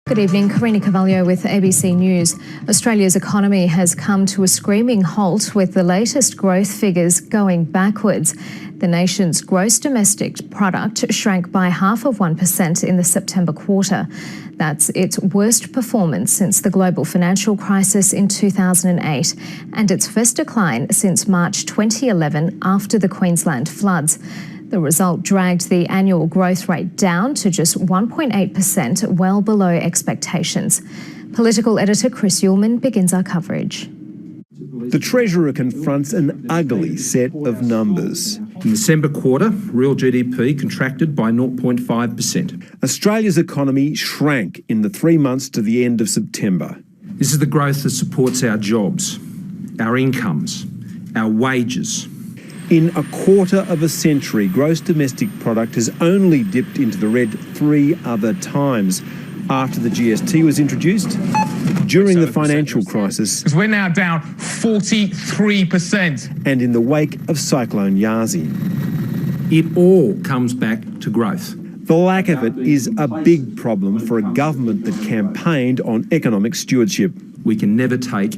Good evening, Karina Carvalho with ABC News. Australia's economy has come to a screaming halt with the latest growth figures going backwards. The nation's gross domestic product shrank by 0.5% in the September quarter. That's its worst performance since the global financial crisis in 2008 and its first decline since March 2011 after the Queensland floods. The result dragged the annual growth rate down to just 1.8%, well below expectations. Political editor Chris Uhlmann begins our coverage. The Treasurer confronts an ugly set of numbers. In the December quarter, real GDP contracted by 0.5%. Australia's economy shrank in the 3 months to the end of September. This is the growth that supports our jobs, our incomes, our wages. In a quarter of a century, gross domestic product has only dipped into the red 3 other times. After the GST was introduced, during the financial crisis, we're now down 43%. And in the wake of Cyclone Yazi. It all comes back to growth. The lack of it is a big problem for a government that campaigned on economic stewardship. We can never take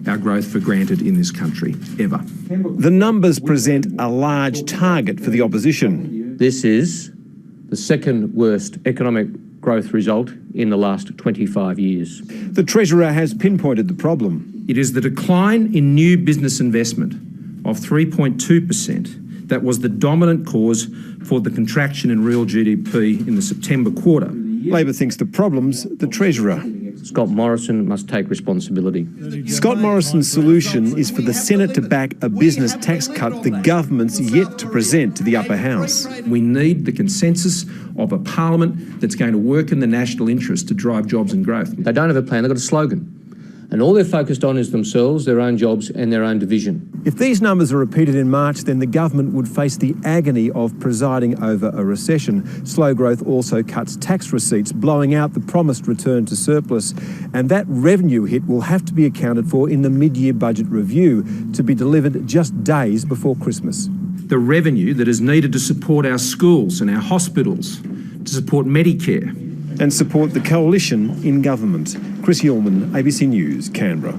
our growth for granted in this country, ever. The numbers present a large target for the opposition. This is the second worst economic growth result in the last 25 years. The Treasurer has pinpointed the problem. It is the decline in new business investment of 3.2% that was the dominant cause for the contraction in real GDP in the September quarter. Labor thinks the problem's the Treasurer. Scott Morrison must take responsibility. Scott Morrison's solution is for the Senate to back a business tax cut the government's yet to present to the upper house. We need the consensus of a parliament that's going to work in the national interest to drive jobs and growth. They don't have a plan, they've got a slogan. And all they're focused on is themselves, their own jobs and their own division. If these numbers are repeated in March, then the government would face the agony of presiding over a recession. Slow growth also cuts tax receipts, blowing out the promised return to surplus. And that revenue hit will have to be accounted for in the mid-year budget review, to be delivered just days before Christmas. The revenue that is needed to support our schools and our hospitals, to support Medicare, and support the coalition in government. Chris Uhlmann, ABC News, Canberra.